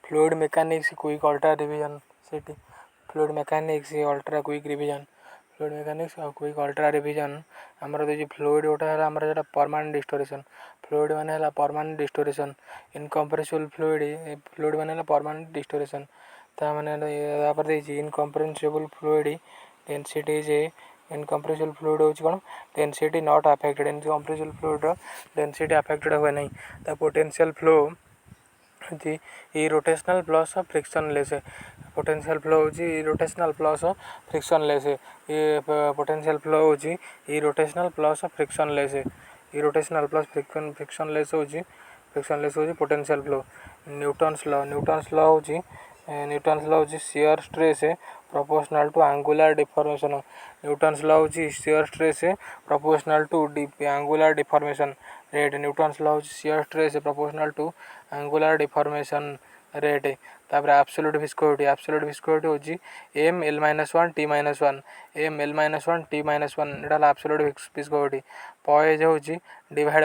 Fluid mechanics quick ultra revision Sethi fluid mechanics ultra quick revision fluid mechanics और quick ultra revision आमर देखिए fluid गोटे है आमर जो परमानेंट डिस्टोरेशन फ्लूइड माने परमानेंट डिस्टोरेशन इनकम्प्रेसिबल फ्लूइड माने परमानेंट डिस्टोरेशन ता माने incompressible fluid density is incompressible fluid होची कोन density not affected incompressible fluid density affected हुए नहीं ता potential flow rotational plus frictionless potential flow होची रोटेशनल प्लस फ्रिक्शनलेस ये पोटेंशियल फ्लो होची rotational plus frictionless rotational plus frictionless होची potential flow Newton's law होची shear stress proportional to angular deformation Newton's law होची shear stress proportional to angular deformation rate Newton's law होची shear stress proportional to angular deformation rate तापर absolute viscosity होची m l-1 t-1 m l-1 t-1 एटा absolute viscosity poise होची divide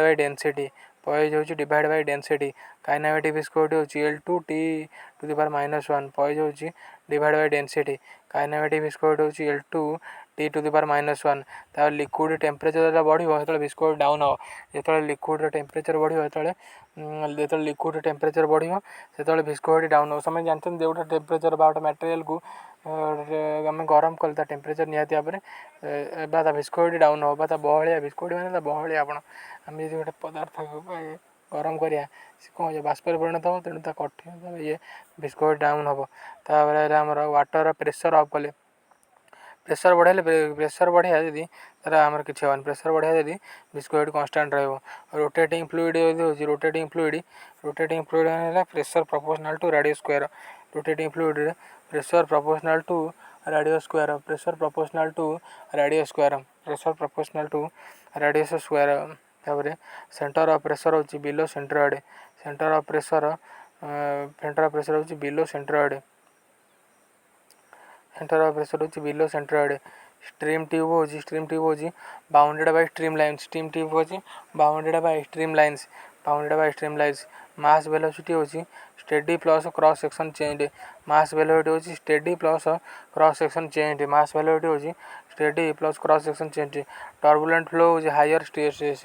by density kinematic viscosity होची l2 t⁻⁻1 poise होची divide by density kinematic viscosity होची l2 t⁻⁻1 ता liquid temperature बढ़िबो सेतले विस्कोसिटी डाउन हो जेतले लिक्विड टेम्परेचर बढ़िबो जेतले लिक्विड टेम्परेचर बढ़िबो सेतले विस्कोसिटी डाउन हो समय जानते जोटा टेम्परेचर बा मटेरियल को आम गरम कल टेम्परेचर निहाती भाव में विस्कोसिटी डाउन हो बहलिया विस्कोसिटी मैंने बहलिया आम जी गोटे पदार्थ गरम करिया कौन बाष्प परिणत हो तेणु कठिन ये विस्कोसिटी डाउन हम तापर वाटर प्रेशर अफ कले प्रेशर बढ़िया जदि तार आमर किसी हेनी प्रेशर बढ़िया जदि viscosity constant rotating fluid rotating fluid है pressure proportional to radius square rotating fluid pressure proportional to radius square तापर सेंटर ऑफ प्रेशर होची below centroid centre of pressure होची बिलो सेंट्रोइड स्ट्रीम ट्यूब होची bounded by stream lines mass velocity होची steady plus cross section change mass velocity होची steady plus cross section change turbulent flow होची higher stress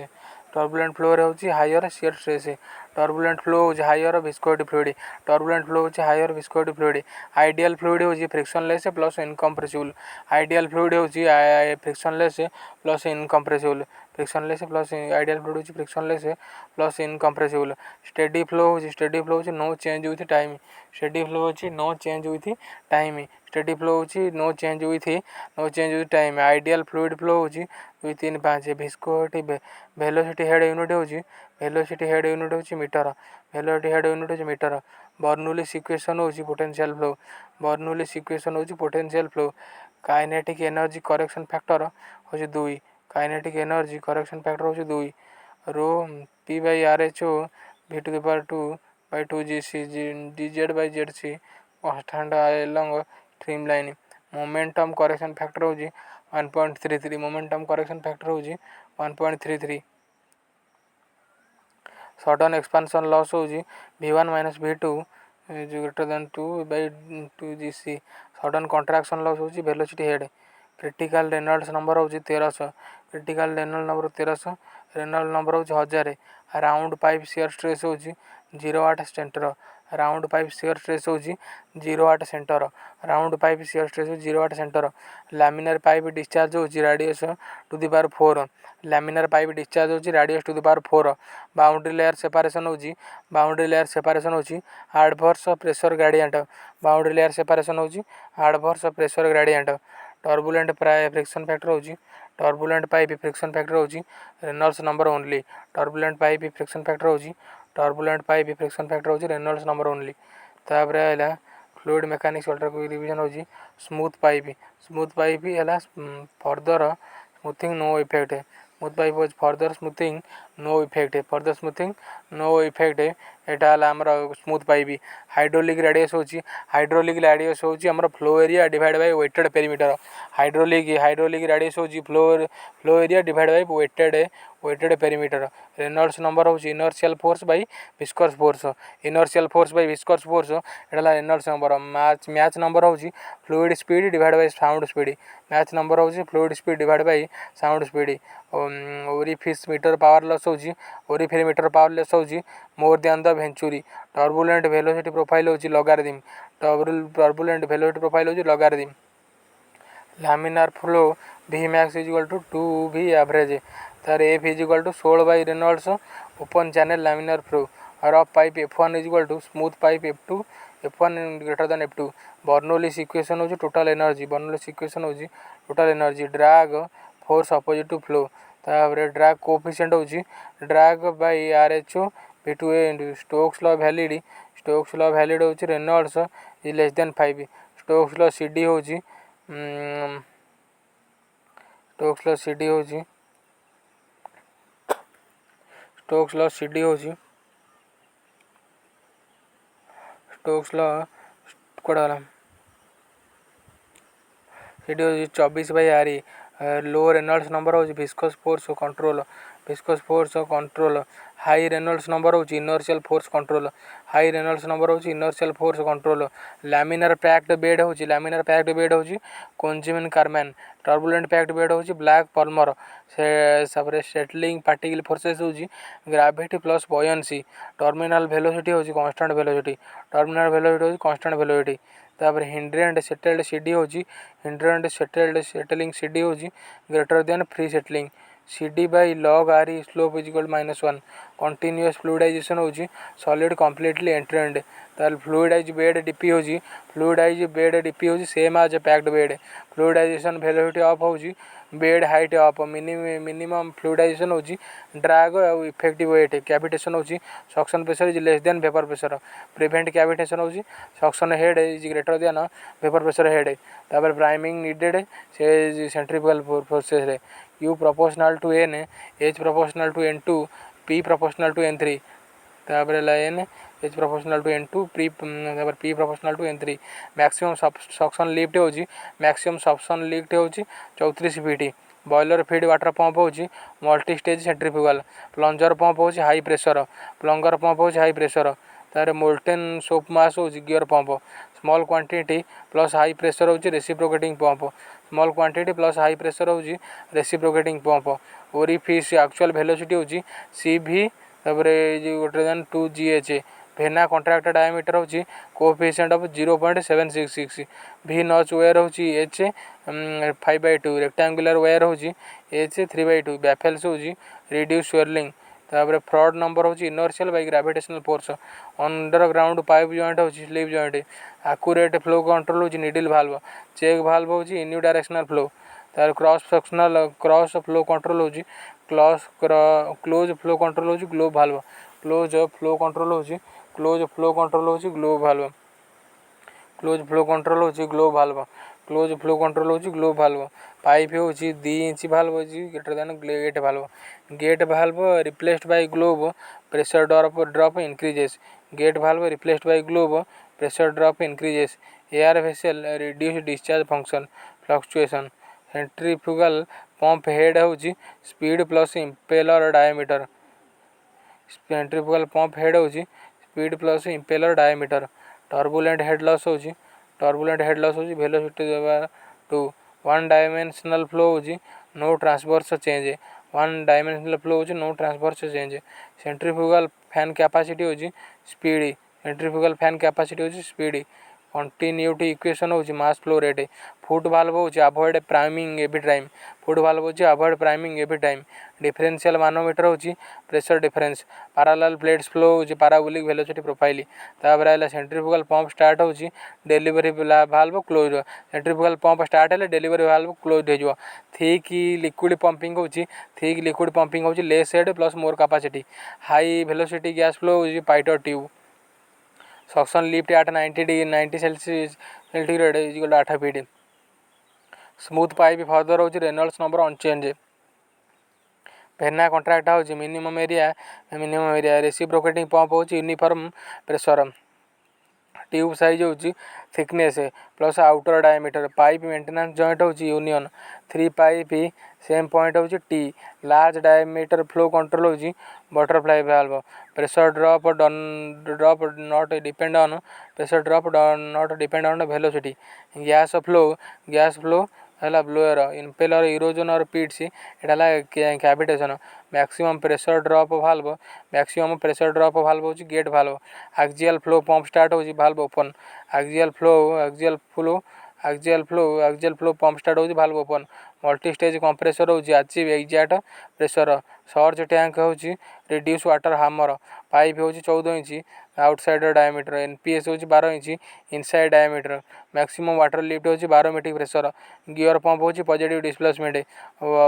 turbulent flow होची higher shear stress turbulent flow होची higher viscosity fluid ideal fluid होची frictionless plus incompressible ideal fluid होची frictionless plus incompressible ideal fluid होची frictionless plus incompressible steady flow होची no change with time ideal fluid flow होची 2-3-5 viscosity velocity head unit होची metre Bernoulli equation होची potential flow kinetic energy correction factor होची 2 rho p/rho v/2 dz/zc constant along streamline momentum correction factor होची 1.33 sudden expansion loss होची v1 - v2 > 2/2 sudden कंट्राक्शन loss होची velocity head critical Reynolds number होची 1300 Reynold number होची 1000 round pipe shear stress होची 0 centre round pipe shear stress होची 0 centre laminar pipe discharge होची radius to the power 4 boundary layer separation होची adverse pressure gradient turbulent friction factor होची Reynolds number only Reynolds number only तापर आइला fluid mechanics ultra quick revision होची smooth pipe है further smoothing no effect smooth pipe was further smoothing no effect for the smoothing no effect एटा आमर smooth pipe hydraulic radius होची hydraulic radius होची हमर flow area divide by wetted perimeter hydraulic radius होची flow area divide by wetted perimeter Reynolds number होची inertial force by viscous force inertial force by viscous force एटा Reynolds number Mach number होची fluid speed divide by sound speed Mach number होची fluid speed divide by sound speed orifice meter power loss होची orifice meter power loss होची more than the venturi turbulent velocity profile होची logarithm turbulent velocity profile होची logarithm laminar flow V max is equal to 2V average तार F is equal to 16 by Reynolds open channel laminar flow rough pipe F1 is equal to smooth pipe F2 F1 greater than F2 Bernoulli's equation होची total energy Bernoulli's equation होची total energy drag force opposite to flow तापर drag coefficient होची drag by RHO V2A into Stokes law valid होची Reynolds is less than 5 Stokes law CD होची Stokes law CD होची Stokes law CD होची Stokes law कोड़ा CD होची 24 by RE low Reynolds number होची viscous force control high Reynolds number होची inertial force control laminar packed bed होची Kozeny Carman turbulent packed bed होची Blake Plummer से सबरे सेटलिंग पार्टिकल फोर्सेस होची gravity plus buoyancy terminal velocity होची constant velocity तापर hindered settled CD होची settling CD होची greater than free settling CD by log RE slope is equal to -1 continuous fluidization होची solid completely entrained ताल fluidized bed DP होची same as packed bed fluidization velocity of होची bed height of minimum fluidization होची drag और effective weight cavitation होची suction pressure is less than vapor pressure prevent cavitation होची suction head is greater than vapor pressure head तापर priming needed से centrifugal forces रे U proportional to N H proportional to N2 P proportional to N3 तापर N H proportional to N2 तापर P proportional to N3 maximum suction lift होची 34 feet boiler feed water pump होची multi stage centrifugal plunger pump होची high pressure तार molten soap mass होची gear pump small quantity plus high pressure होची reciprocating pump orifice actual velocity होची CV तापर greater than 2GH भेना contract diameter होची coefficient of 0.766 V notch weir होची H 5/2 rectangular weir होची H 3/2 baffles होची reduce swelling तापर फ्रॉड नंबर होची inertial by gravitational force underground pipe joint होची sleeve joint accurate flow control होची needle valve check valve होची unidirectional flow तार cross flow control होची क्लोज फ्लो कंट्रोल होची globe valve close flow control होची globe valve pipe होची 2 inch valve होची greater than gate valve replaced by globe pressure drop increases air vessel reduce discharge function fluctuation centrifugal pump head होची speed plus impeller diameter turbulent head loss होची velocity to one dimensional flow होची no transverse change centrifugal fan capacity होची speed continuity equation होची mass flow rate foot valve होची avoid priming every time differential manometer होची pressure difference parallel plates flow होची parabolic velocity profile तापर आइला centrifugal pump start होची delivery valve close centrifugal pump start हेले delivery valve close हो जाव thick liquid pumping होची less head plus more capacity high velocity gas flow होची pitot tube suction lift at 90 centigrade is equal to 8 feet smooth pipe further होची Reynolds number unchange भेना contract हो minimum area reciprocating pump हो uniform pressure tube size हो thickness plus outer diameter pipe maintenance joint हो union 3 pipe same point हो tee large diameter flow control हो butterfly valve pressure drop not depend on pressure drop not depend on velocity gas flow है blower impeller erosion और pits एटा cavitation maximum pressure drop valve हो gate valve axial flow pump start हो valve open axial flow pump start हो valve open multi stage compressor हो achieve exact pressure surge tank हो reduce water hammer pipe हो 14 inch outside diameter NPS हो 12 inch inside diameter maximum water lift हो 12 metric pressure gear pump हो positive displacement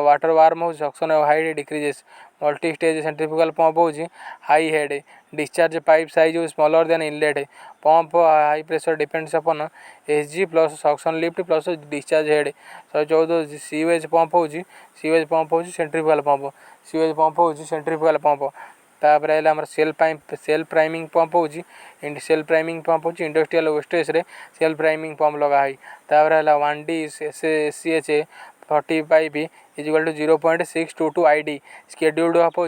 water warm हो suction height decreases multi stage centrifugal pump हो high head discharge pipe size हो smaller than inlet pump high pressure depends upon SG plus suction lift plus discharge head 114 sewage pump हो centrifugal pump तापर है self priming pump हो industrial wastage रे self priming pump लगा है तापर है 1D SCH 40 pipe is equal to 0.622 ID scheduled of हो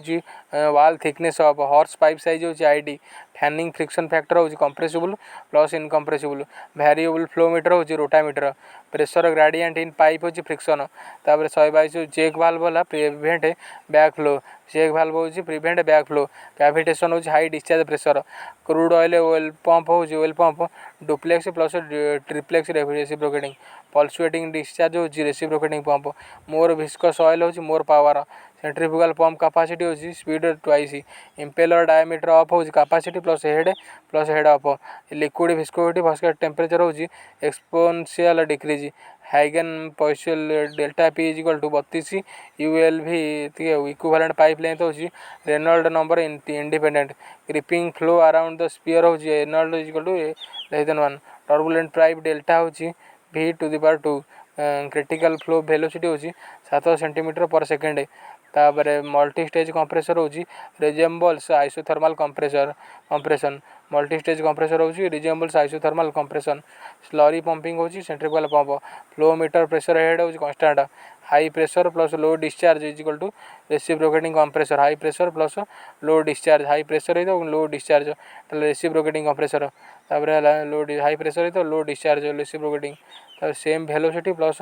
wall thickness of horse pipe size हो आईडी फैनिंग फ्रिक्शन फैक्टर हो compressible plus incompressible variable flowmeter हो rotameter pressure gradient in pipe हो friction तापर 122 चेक वाल्व वाला prevent back flow check valve हो prevent back flow cavitation हो high discharge pressure crude oil pump हो oil pump duplex plus triplex reciprocating pulsating discharge हो reciprocating pump more viscous oil हो more power centrifugal pump capacity हो speed twice impeller diameter of हो capacity plus head of liquid viscosity temperature हो exponential decrease Hagen Poiseuille delta P is equal to 32 ULV equivalent pipe length हो Reynold number independent creeping flow around the sphere हो Reynold is equal to less than 1 turbulent pipe delta हो v to the power 2 critical flow velocity हो 7 centimetre पर second तापर multi stage compressor हो resembles isothermal compression multi stage compressor हो resembles isothermal compression slurry pumping हो centrifugal pump flow meter pressure head हो constant high pressure plus low discharge is equal to reciprocating compressor high pressure plus low discharge high pressure है तो low discharge reciprocating compressor तापर लो high pressure है तो low discharge reciprocating same velocity plus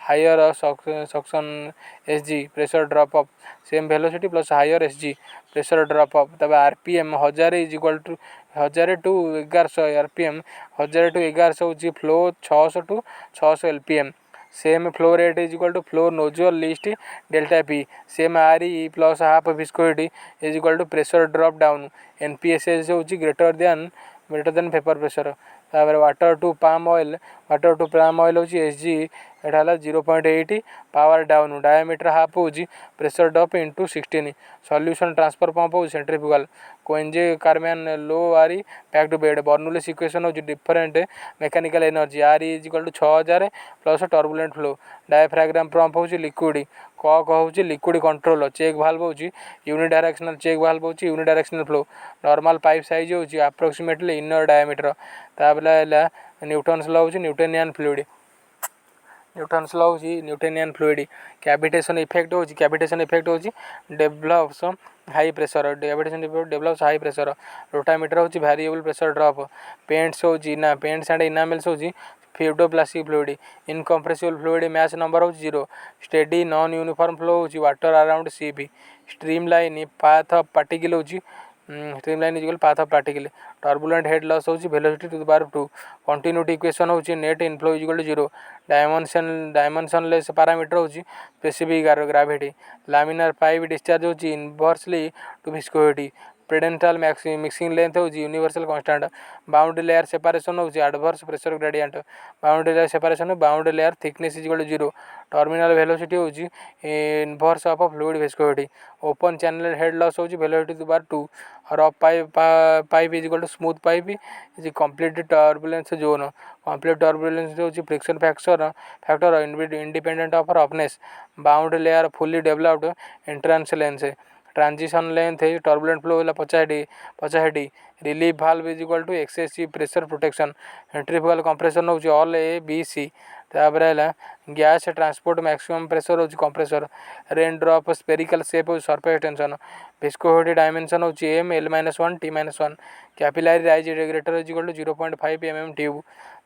higher suction SG pressure drop up same velocity plus higher SG pressure drop up तब RPM 1000 is equal to 1000 to 1100 RPM 1000 to 1100 हो flow 600 to 600 LPM same flow rate is equal to flow nozzle least delta P same RE plus half viscosity is equal to pressure drop down NPSS हो greater than paper pressure तापर water to palm oil हो SG एटा 0.8 power down diameter half हो pressure drop into 16 solution transfer pump हो centrifugal कोएंजे Carman लो आरी packed bed Bernoulli's equation हो different mechanical energy R is equal to 6000 plus turbulent flow diaphragm pump हो liquid cock हो liquid control check valve हो unidirectional check valve हो unidirectional flow normal pipe size हो approximately inner diameter तापर है Newton's law हो Newtonian fluid Newtonian fluid cavitation effect हो develops high pressure develops high pressure rotameter हो variable pressure drop paints हो paints and enamels हो fluidoplastic fluid incompressible fluid Mach number हो 0 steady non uniform flow हो water around CP stream line path of particle हो streamline is path of particle turbulent head loss हो velocity to the power 2 continuity equation हो net inflow is equal to 0 dimensionless parameter हो specific gravity laminar pipe discharge हो inversely to viscosity Prandtl mixing length होची universal constant boundary layer separation होची adverse pressure gradient boundary layer separation boundary layer thickness is equal to 0 terminal velocity होची inverse of fluid viscosity open channel head loss होची velocity bar 2 rough pipe is equal to smooth pipe is complete turbulence zone complete turbulence होची friction factor independent of roughness boundary layer fully developed entrance length transition length है turbulent flow है 50 relief valve is equal to excessive pressure protection centrifugal compression होची all A B C तापर है gas transport maximum pressure होची compressor rain drop spherical shape होची surface tension viscosity dimension होची M L -1 T -1 capillary rise greater is equal to 0.5 mm tube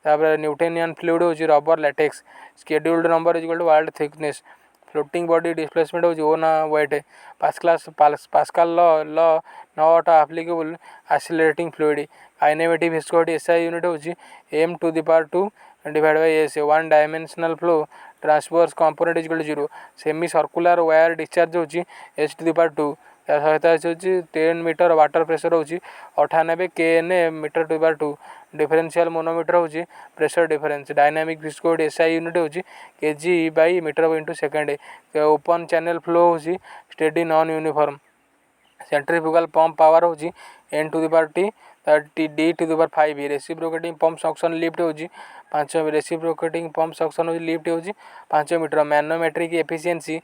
तापर Newtonian fluid होची rubber latex scheduled number is equal to world thickness floating body displacement होची own weight Pascal law not applicable accelerating fluid kinematic viscosity SI unit होची m to the power 2 divided by s one dimensional flow transverse component is equal to 0 semi circular weir discharge होची h to the power 2 या सहित होची 10 metre water pressure होची 98 kN metre to power 2 differential manometer होची pressure difference dynamic viscosity SI unit होची kg by metre into second open channel flow होची steady non uniform centrifugal pump power होची n to the power t d to the power 5 reciprocating pump suction lift होची 5 reciprocating pump suction होची lift होची 5 metre manometric efficiency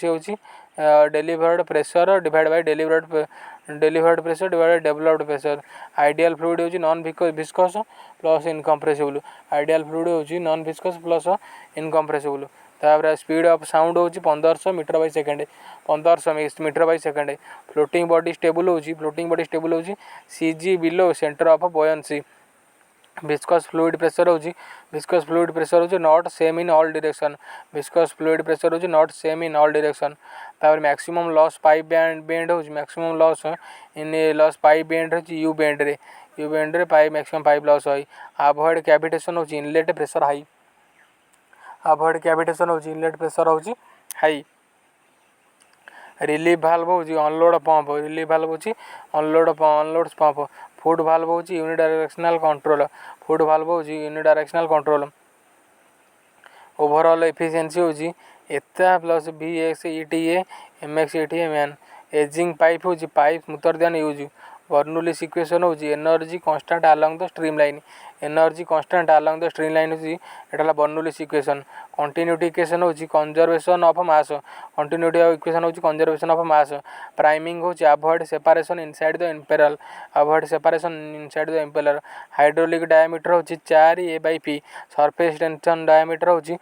होची delivered pressure divide by delivered pressure divide by developed pressure ideal fluid होची non viscous plus incompressible ideal fluid होची non viscous plus incompressible तापर speed of sound होची 1500 metre by second 1500 metre by second floating body stable होची CG below centre of buoyancy viscous fluid pressure होची not same in all direction viscous fluid pressure होची not same in all direction तापर maximum loss pipe bend होची maximum loss in loss pipe bend होची U bend रे pipe maximum pipe loss होई avoid cavitation होची inlet pressure high relief valve होची unload pump foot valve होची unidirectional control overall efficiency होची eta plus bx eta mx eta man ageing pipe होची pipe smoother than use Bernoulli's equation होची energy constant along the streamline होची एटाला Bernoulli's equation continuity equation होची conservation of mass priming होची avoid separation inside the impeller hydraulic diameter होची 4a/p surface tension diameter होची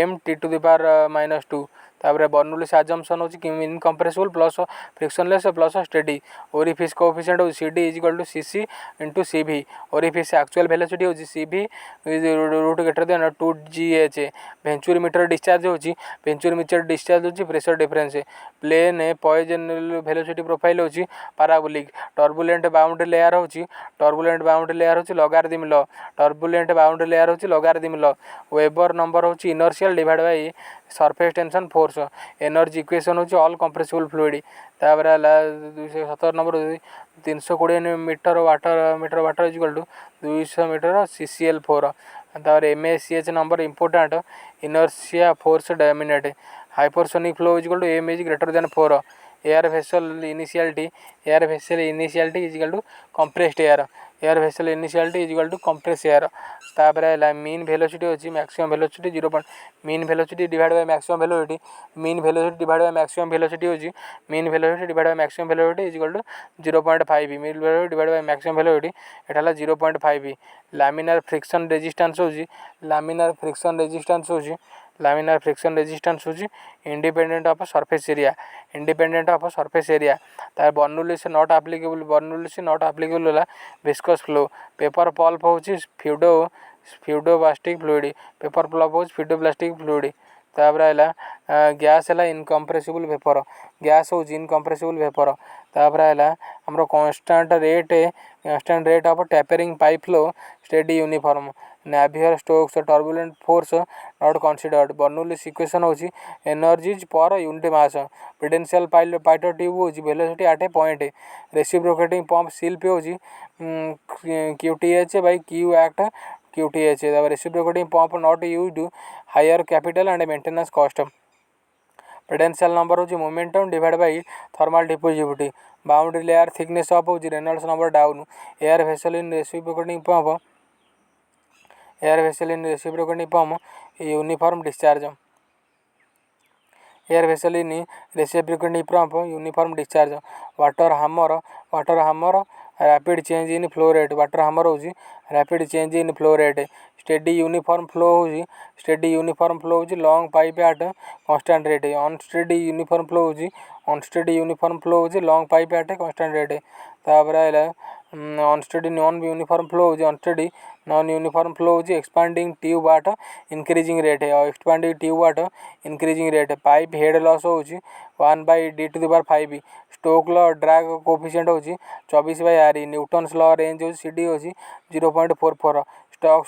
m t to the power -2 तापर Bernoulli's assumption होची incompressible plus frictionless plus steady orifice coefficient होची cd is equal to cc into cv orifice actual velocity होची cv is root greater than 2gh venturi metre discharge होची pressure difference plane Poiseuille velocity profile होची parabolic turbulent boundary layer होची logarithm law Weber number होची inertial divide by surface tension force energy equation होची all compressible fluid तापर 217 number 320 metre water is equal to 200 metre CCl4 तापर MACH number important inertia force dominate hypersonic flow is equal to m is greater than 4 air vessel initially is equal to compressed air तापर है mean velocity होची maximum velocity 0. Mean velocity divide by maximum velocity होची mean velocity divide by maximum velocity is equal to 0.5 mean velocity divide by maximum velocity एटाला 0.5 laminar friction resistance होची independent of surface area तार Bernoulli's not applicable होला viscous flow paper pulp होची fluid तापर आइला gas है incompressible vapour gas हो incompressible vapour तापर आइला हमरो constant rate of tapering pipe flow steady uniform Navier Stokes turbulent force not considered Bernoulli's equation होची energies per unit mass Prandtl Pitot tube होची velocity 8 point reciprocating pump seal पे होची QTH by Q act QTH the reciprocating pump not used higher capital and maintenance cost potential number होची momentum divided by thermal diffusivity boundary layer thickness of होची Reynolds number down air vessel in reciprocating pump uniform discharge air vessel in reciprocating pump uniform discharge water hammer rapid change in flow rate water hammer होची rapid change in flow rate steady uniform flow होची long pipe at constant rate unsteady uniform flow होची long pipe at constant rate तापर आइला unsteady non uniform flow होची expanding tube at increasing rate pipe head loss होची 1 by d to the power 5 Stoke law drag coefficient होची 24 by RE Newton's law range होची CD होची 0.44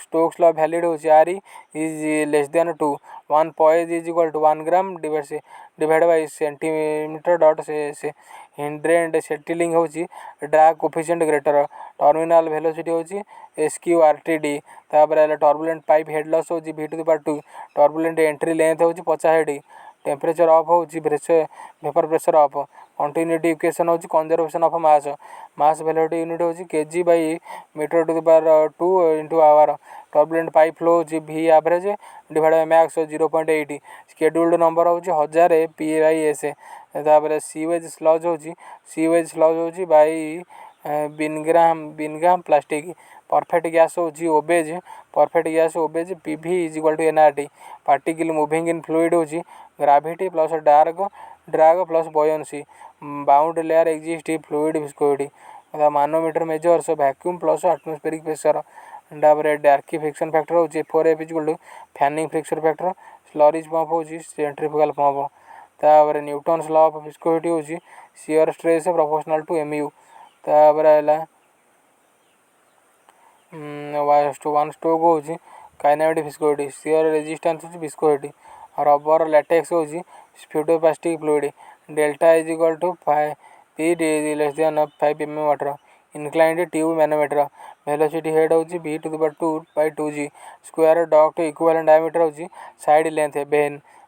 Stokes law valid होची RE is less than 2 1 poise is equal to 1 gram divided by centimeter dot से hindered settling होची drag coefficient greater terminal velocity होची SQRTD तापर आला turbulent pipe head loss होची V to the power 2 turbulent entry length होची 50 head temperature of होची vapour pressure of continuity equation होची conservation of mass velocity unit होची kg by metre to the power 2 into hour turbulent pipe flow होची V average divide by max 0.8 scheduled number होची 1000 PAS तापर sewage sludge होची by बिनग्राम plastic perfect gas होची obeys PV is equal to nRT particle moving in fluid होची gravity plus drag plus buoyancy bound layer exist fluid viscosity manometer measures vacuum plus atmospheric pressure तापर Darcy friction factor होची 4F is equal to fanning friction factor slurries pump होची centrifugal pump तापर Newton's law of viscosity होची shear stress proportional to mu तापर आइला 1 stock होची kinematic viscosity shear resistance होची viscosity rubber latex होची pseudoplastic fluid delta is equal to 5 P less than 5 mm water inclined tube manometer velocity head होची V to the power 2 by 2g square duct equivalent diameter होची side length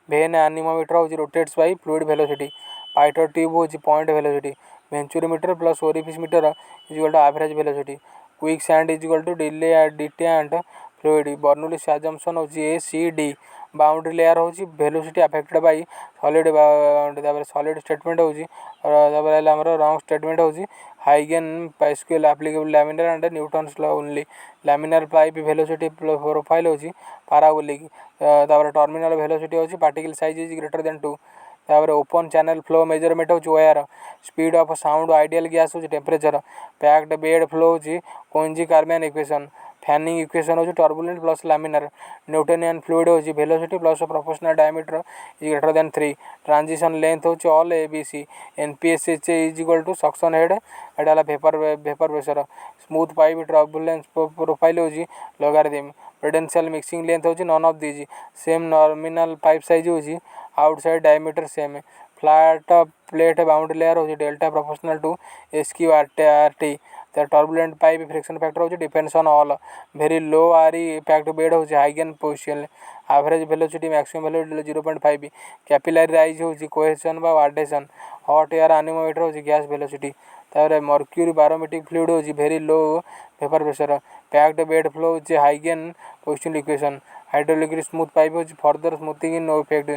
vane anemometer होची rotates by fluid velocity Pitot tube होची point velocity venturimeter plus orifice meter is equal to average velocity quicksand is equal to डिटेंट fluid Bernoulli's assumption होची ACD boundary layer होची velocity affected by solid तापर solid statement होची तापर आइला हमर wrong statement होची Hagen Pascal applicable laminar and Newton's law only laminar pipe velocity profile होची parabolic तापर टर्मिनल वेलोसिटी होची particle size is greater than 2 तापर ओपन चैनल फ्लो मेजरमेंट होची OR speed of sound ideal gas होची temperature packed bed flow होची कोइंजी Carman equation fanning equation होची turbulent plus laminar Newtonian fluid होची velocity plus proportional diameter is greater than 3 transition length होची all ABC NPSH is equal to suction head एडाला vapour pressure smooth pipe turbulence profile होची logarithm Prandtl mixing length होची none of these same nominal pipe size होची outside diameter same flat plate boundary layer होची delta proportional to SQRT the turbulent pipe friction factor होची depends on all very low RE packed bed होची Hagen Poiseuille average velocity maximum velocity 0.5 capillary rise होची cohesion बा वार्डेशन hot air anemometer होची gas velocity तापर mercury barometric fluid होची very low vapour pressure packed bed flow होची Hagen Poiseuille equation hydraulic smooth pipe होची further smoothing in no effect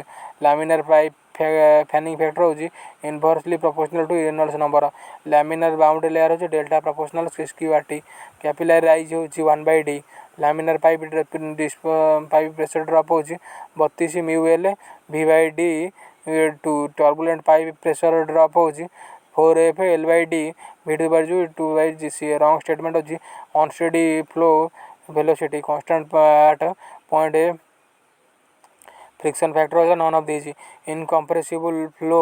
laminar pipe fanning factor होची inversely proportional to Reynolds number laminar boundary layer होची delta proportional SQRT capillary rise होची 1 by D laminar pipe pressure drop होची 32 μL V by D two turbulent pipe pressure drop होची 4F L by D V to the 2 by GC wrong statement होची unsteady flow velocity constant at point friction factor होगा none of this. Incompressible flow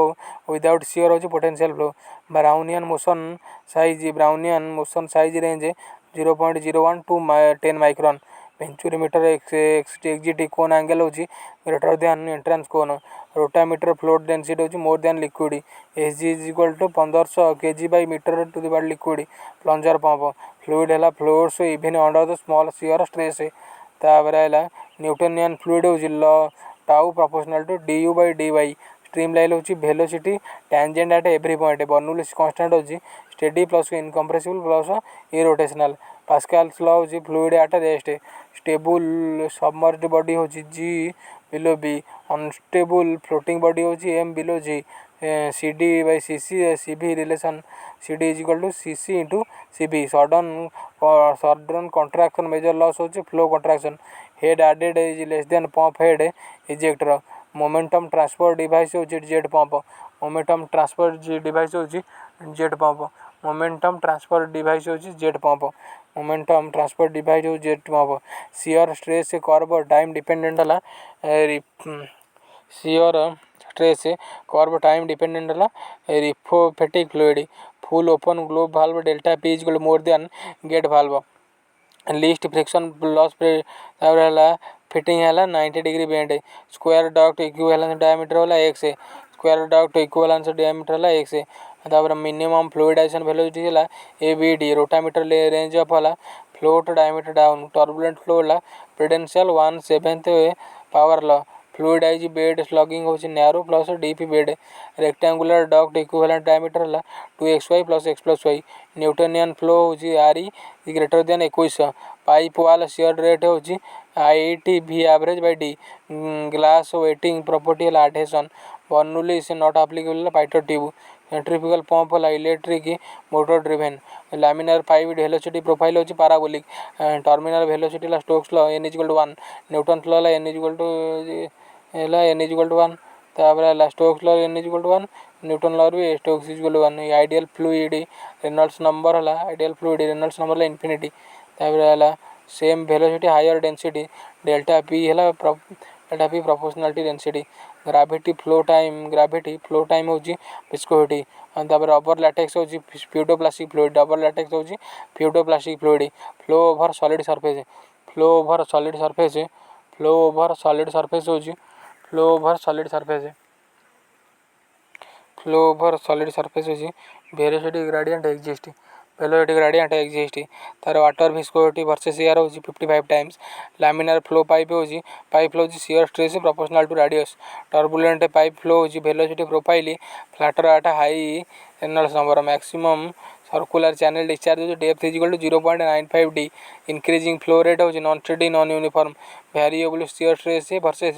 without shear होची potential flow. Brownian motion size range 0.01 to 10 micron. Venturimeter exit cone angle होची greater than entrance cone. Rotameter float density होची more than liquid. SG is equal to 1500 kg by metre to the power liquid. Plunger pump fluid है flows even under the small shear stress. तापर है Newtonian fluid होची law tau proportional to du by dy। Streamline होची velocity tangent at every point. Bernoulli's constant होची steady plus incompressible plus irrotational. Pascal's law होची fluid at rest. Stable submerged body होची g below b। Unstable floating body होची m below g। cd by cc cv relation cd is equal to cc into cv। Sudden contraction major loss होची flow कंट्राक्शन। Head added is less than pump head ejector. Momentum transfer device होची jet pump. Momentum transfer device होची jet pump. Momentum transfer device होची jet pump. Momentum transfer device होची jet pump. Shear stress curve time dependent हला shear stress curve time dependent हला rheopectic fluid. Full open globe valve delta p is more than gate valve. Least friction loss fitting है 90 degree bend. Square duct equivalence diameter होला x। Square duct equivalence diameter होला x। तापर minimum fluidisation velocity है abd। Rotameter range of होला float diameter down. Turbulent flow होला prudential 1/7 power law. Fluidised bed slugging होची narrow plus deep bed. Rectangular duct equivalent diameter होला 2xy plus x plus y। Newtonian flow होची re greater than 2100। Pipe wall shear rate होची it v average by d। Glass wetting property है adhesion. Bernoulli is not applicable Pitot tube. Centrifugal pump है electric motor driven. Laminar pipe velocity profile होची parabolic. Terminal velocity ला Stokes law n = 1। Newton flow ला n = 1। तापर है Stokes law n = 1। Newton law भी Stokes = 1। Ideal fluid Reynolds number है ideal fluid Reynolds number ला infinity. तापर है same velocity higher density delta p है delta p proportionality density. Gravity flow time होची विस्कोसिटी। तापर रबर लैटेक्स होची pseudoplastic fluid. Rubber latex होची pseudoplastic fluid. Flow over solid surface flow over solid surface flow over solid surface होची flow over solid surface flow over solid surface होची velocity gradient exist. Velocity gradient exist. तार water viscosity versus air होची 55 times. Laminar flow pipe होची pipe flow होची shear stress proportional to radius. Turbulent pipe flow होची velocity profile flatter at high Reynolds number. Maximum circular channel discharge होची depth is equal to 0.95 d। Increasing flow rate होची non steady non uniform. Variable shear stress versus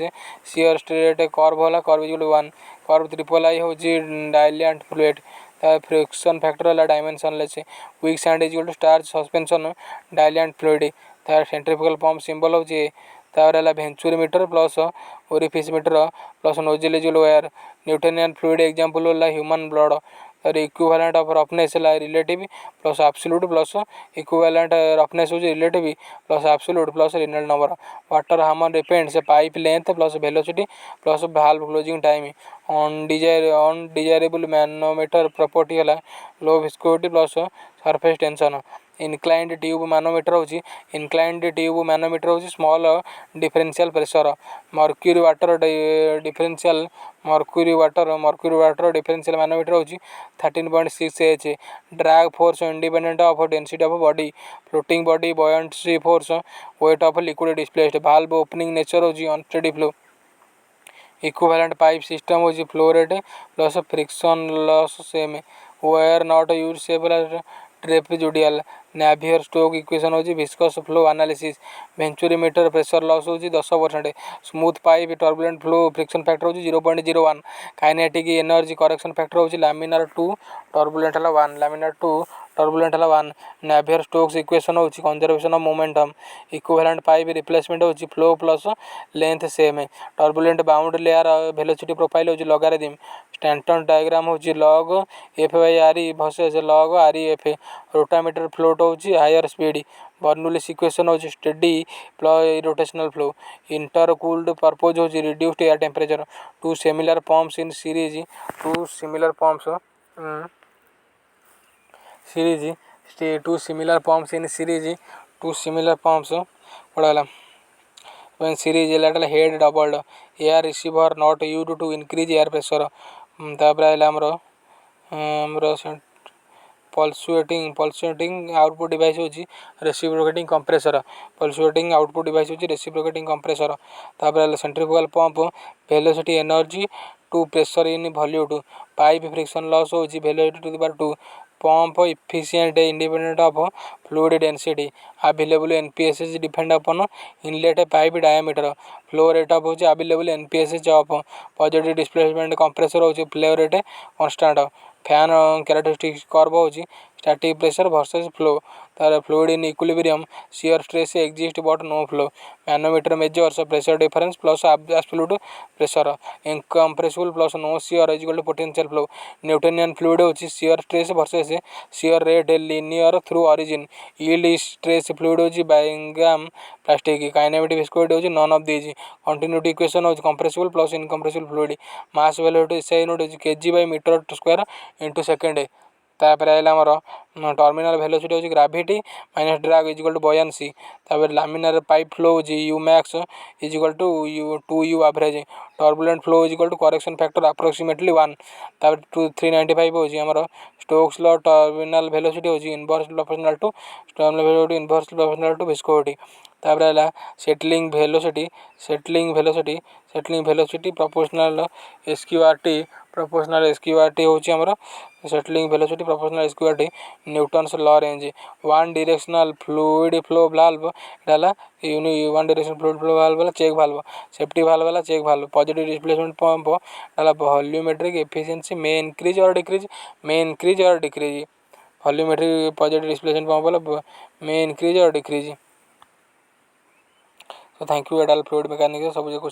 shear stress curve होला curve is equal to 1। Curve triple I होची dilatant fluid. Friction factor है dimensionless. Weak sand is equal to starch suspension dilatant fluid. तार centrifugal pump symbol होची तापर है venturimeter plus orifice metre plus nozzle is equal to air. Newtonian fluid example होला human blood. तार equivalent of roughness है relative plus absolute plus equivalent roughness होची relative plus absolute plus Reynolds number. Water hammer depends pipe length plus velocity plus valve closing time. Undesirable manometer property है low viscosity plus surface tension. Inclined tube manometer होची inclined tube manometer होची small differential pressure. Mercury water differential manometer होची 13.6 H। Drag force independent of density of body. Floating body buoyancy force weight of liquid displaced. Valve opening nature होची unsteady flow. Equivalent pipe system होची flow rate plus friction loss same. Weir not use several trapezoidal. Navier Stoke equation होची viscous flow analysis. Venturimeter pressure loss होची 10%। Smooth pipe turbulent flow friction factor होची 0.01। Kinetic energy correction factor होची laminar 2 turbulent 1 laminar 2 turbulent है 1 Navier Stokes equation होची conservation of momentum equivalent pipe replacement होची flow plus length same turbulent bound layer velocity profile होची logarithm Stanton diagram होची log f by re वर्सेस log ref rotameter float होची higher speed Bernoulli's equation होची steady rotational flow intercooled purpose होची reduced air temperature two similar pumps in series two similar pumps two similar pumps in series two similar pumps पड़गला when series lateral head doubled air receiver not used to increase air pressure तापर आइला हमरो pulsating output device होची reciprocating compressor pulsating output device होची reciprocating compressor तापर आइला centrifugal pump velocity energy to pressure in volume pipe friction loss होची velocity to the power 2 pump efficient independent of fluid density available NPSS depend upon inlet pipe diameter flow rate of होची available NPSS of positive displacement compressor होची flow rate constant fan characteristics curve होची static pressure versus flow तार fluid in equilibrium shear stress exists but no flow manometer measures pressure difference plus absolute pressure incompressible plus no shear is equal to potential flow Newtonian fluid होची shear stress versus shear rate linear through origin yield stress fluid होची Bingham plastic kinematic viscosity होची none of these continuity equation होची compressible plus incompressible fluid mass velocity SI unit होची kg by meter square into second तापर आइला हमर terminal velocity होची gravity minus drag is equal to buoyancy तापर laminar pipe flow होची u max is equal to u average turbulent flow is equal to correction factor approximately 1 तापर 395 होची हमर Stokes law terminal velocity होची inverse proportional to terminal velocity inverse proportional to viscosity तापर आइला settling velocity proportional SQRT होची हमर settling velocity proportional square Newton's law range one directional fluid flow valve डाला one directional fluid flow valve वाला check valve safety valve वाला check valve positive displacement pump डाला volumetric efficiency may increase or decrease volumetric positive displacement pump वाला may increase or decrease so thank you एडाल fluid mechanics सब